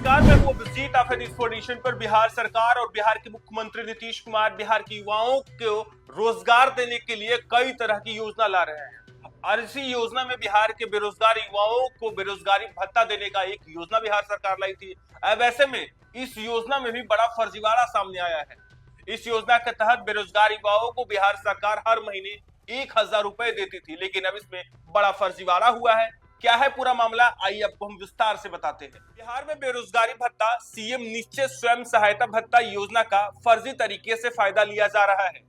नमस्कार, मैं हूं अभिजीत। आप इस ऑडिशन पर बिहार सरकार और बिहार के मुख्यमंत्री नीतीश कुमार बिहार के युवाओं को रोजगार देने के लिए कई तरह की योजना ला रहे हैं और इसी योजना में बिहार के बेरोजगार युवाओं को बेरोजगारी भत्ता देने का एक योजना बिहार सरकार लाई थी। अब ऐसे में इस योजना में भी बड़ा फर्जीवाड़ा सामने आया है। इस योजना के तहत बेरोजगार युवाओं को बिहार सरकार हर महीने 1,000 रुपए देती थी, लेकिन अब इसमें बड़ा फर्जीवाड़ा हुआ है। क्या है पूरा मामला, आइए आपको हम विस्तार से बताते हैं। बिहार में बेरोजगारी भत्ता सीएम निश्चित स्वयं सहायता भत्ता योजना का फर्जी तरीके से फायदा लिया जा रहा है।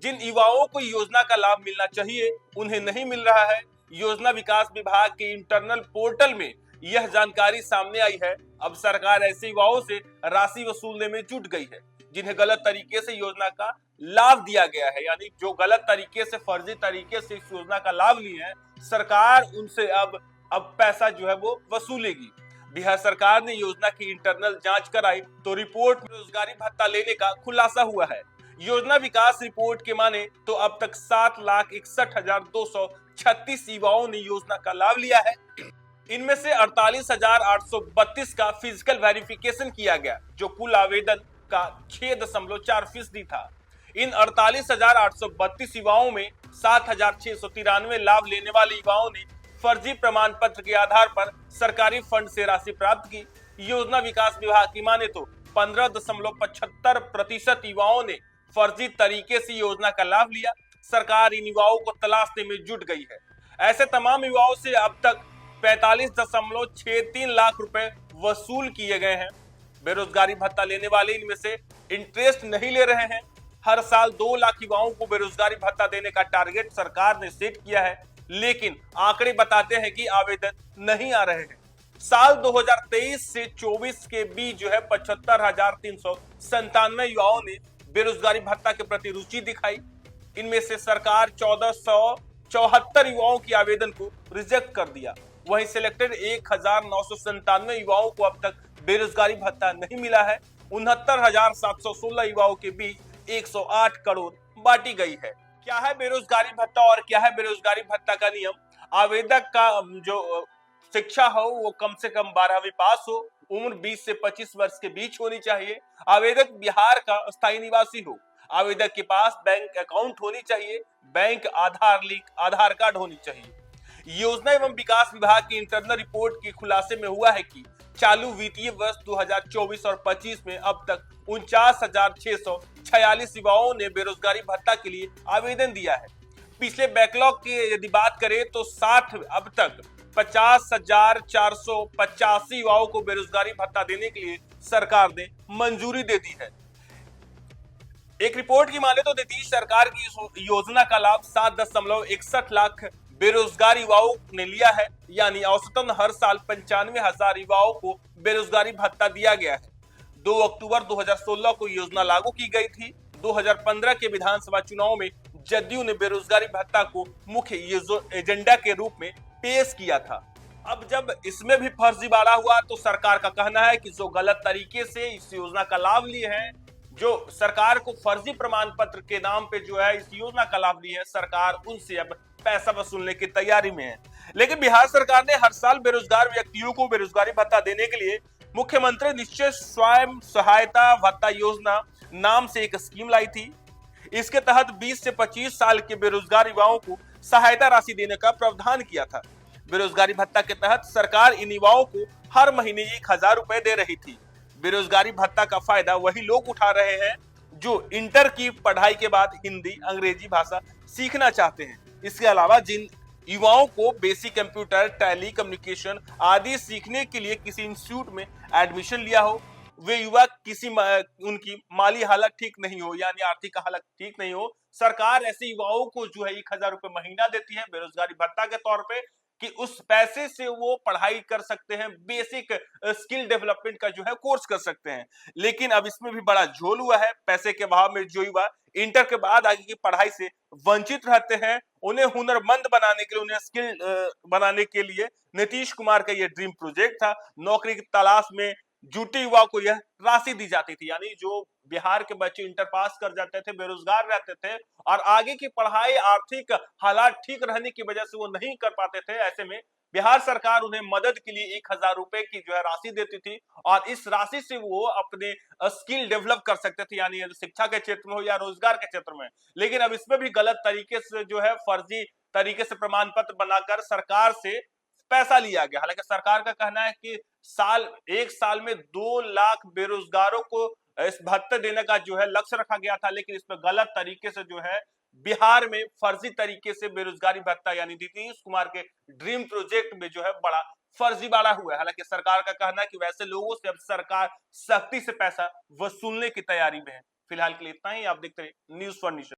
जिन युवाओं को योजना का लाभ मिलना चाहिए उन्हें नहीं मिल रहा है। योजना विकास विभाग के इंटरनल पोर्टल में यह जानकारी सामने आई है। अब सरकार ऐसे युवाओं से राशि वसूलने में जुट गई है जिन्हें गलत तरीके से योजना का लाभ दिया गया है, यानी जो गलत तरीके से फर्जी तरीके से इस योजना का लाभ लिए हैं, सरकार उनसे अब पैसा जो है वो वसूलेगी। बिहार सरकार ने योजना की इंटरनल जांच कराई तो रिपोर्ट में रोजगारी भत्ता लेने का खुलासा हुआ है। योजना विकास रिपोर्ट के माने तो अब तक 7,61,236 युवाओं ने योजना का लाभ लिया है। इनमें से 48,832 का फिजिकल वेरिफिकेशन किया गया, जो कुल आवेदन का 6.4% था। इन 48,832 युवाओं में 7,693 लाभ लेने वाले युवाओं ने फर्जी प्रमाण पत्र के आधार पर सरकारी फंड से राशि प्राप्त की। योजना विकास विभाग की माने तो 15.75% युवाओं ने फर्जी तरीके से योजना का लाभ लिया। सरकार इन युवाओं को तलाशने में जुट गई है। ऐसे तमाम युवाओं से अब तक 45.63 लाख रुपए वसूल किए गए हैं। बेरोजगारी भत्ता लेने वाले इनमें से इंटरेस्ट नहीं ले रहे हैं। हर साल 2 लाख युवाओं को बेरोजगारी भत्ता देने का टारगेट सरकार ने सेट किया है, लेकिन आंकड़े बताते हैं कि आवेदन नहीं आ रहे हैं। साल 2023 से 24 के बीच जो है 75,397 युवाओं ने बेरोजगारी भत्ता के प्रति रुचि दिखाई। इनमें से सरकार 1,474 युवाओं की आवेदन को रिजेक्ट कर दिया। वहीं सिलेक्टेड 1,997 युवाओं को अब तक बेरोजगारी भत्ता नहीं मिला है। 69,716 युवाओं के बीच 108 करोड़ बांटी गई है। क्या है बेरोजगारी भत्ता और क्या है बेरोजगारी भत्ता का नियम? आवेदक का जो शिक्षा हो वो कम से कम 12वीं पास हो, उम्र 20 से 25 वर्ष के बीच होनी चाहिए, आवेदक बिहार का स्थायी निवासी हो, आवेदक के पास बैंक अकाउंट होनी चाहिए, बैंक आधार लिंक आधार कार्ड होनी चाहिए। योजना एवं विकास विभाग की इंटरनल रिपोर्ट के खुलासे में हुआ है कि चालू वित्तीय वर्ष 2024 और 25 में अब तक 49,646 युवाओं ने बेरोजगारी भत्ता के लिए आवेदन दिया है। पिछले बैकलॉग की यदि बात करें तो अब तक 50,485 युवाओं को बेरोजगारी भत्ता देने के लिए सरकार ने मंजूरी दे दी है। एक रिपोर्ट की माने तो नीतीश सरकार की योजना का लाभ 7.61 लाख बेरोजगार युवाओं ने लिया है, यानी औसतन हर साल 95,000 युवाओं को बेरोजगारी भत्ता दिया गया है। 2 अक्टूबर 2016 को योजना लागू की गई थी। 2015 के विधानसभा चुनाव में जदयू ने बेरोजगारी भत्ता को मुख्य एजेंडा के रूप में पेश किया था। अब जब इसमें भी फर्जीवाड़ा हुआ तो सरकार का कहना है कि जो गलत तरीके से इस योजना का लाभ लिए हैं, जो सरकार को फर्जी प्रमाण पत्र के नाम पे जो है इस योजना का लाभ लिए है, सरकार उनसे अब पैसा वसूलने की तैयारी में है। लेकिन बिहार सरकार ने हर साल बेरोजगार व्यक्तियों को बेरोजगारी भत्ता देने के लिए मुख्यमंत्री निश्चित स्वयं सहायता भत्ता योजना नाम से एक स्कीम लाई थी। इसके तहत 20 से 25 साल के बेरोजगार युवाओं को सहायता राशि देने का प्रावधान किया था। बेरोजगारी भत्ता के तहत सरकार इन युवाओं को हर महीने 1,000 रुपए दे रही थी। बेरोजगारी भत्ता का फायदा वही लोग उठा रहे हैं जो इंटर की पढ़ाई के बाद हिंदी अंग्रेजी भाषा सीखना चाहते हैं। इसके अलावा जिन युवाओं को बेसिक कंप्यूटर, टैली, कम्युनिकेशन आदि सीखने के लिए किसी इंस्टीट्यूट में एडमिशन लिया हो, वे युवा उनकी माली हालत ठीक नहीं हो, यानी आर्थिक हालत ठीक नहीं हो, सरकार ऐसे युवाओं को जो है 1,000 रुपए महीना देती है बेरोजगारी भत्ता के तौर पे, कि उस पैसे से वो पढ़ाई कर सकते हैं, बेसिक स्किल डेवलपमेंट का जो है कोर्स कर सकते हैं। लेकिन अब इसमें भी बड़ा झोल हुआ है। पैसे के अभाव में जो युवा इंटर के बाद आगे की पढ़ाई से वंचित रहते हैं, उन्हें हुनरमंद बनाने के लिए, उन्हें स्किल बनाने के लिए नीतीश कुमार का ये ड्रीम प्रोजेक्ट था। नौकरी की तलाश में जुटे युवा को यह राशि दी जाती थी, यानी जो बिहार के बच्चे इंटर पास कर जाते थे, बेरोजगार रहते थे और आगे की पढ़ाई आर्थिक हालात ठीक रहने की वजह से वो नहीं कर पाते थे, ऐसे में बिहार सरकार उन्हें मदद के लिए 1,000 रुपए की जो है राशि देती थी और इस राशि से वो अपने स्किल डेवलप कर सकते थे, यानी शिक्षा के क्षेत्र में हो या रोजगार के क्षेत्र में। लेकिन अब इसमें भी गलत तरीके से जो है फर्जी तरीके से प्रमाण पत्र बनाकर सरकार से पैसा लिया गया। हालांकि सरकार का कहना है कि एक साल में 2 लाख बेरोजगारों को इस भत्ते देने का जो है लक्ष्य रखा गया था, लेकिन इसमें गलत तरीके से जो है बिहार में फर्जी तरीके से बेरोजगारी भत्ता यानी नीतीश कुमार के ड्रीम प्रोजेक्ट में जो है बड़ा फर्जीवाड़ा हुआ है। हालांकि सरकार का कहना है कि वैसे लोगों से अब सरकार सख्ती से पैसा वसूलने की तैयारी में है। फिलहाल के लिए इतना ही। आप देखते रहिए न्यूज़ फॉर नेशन।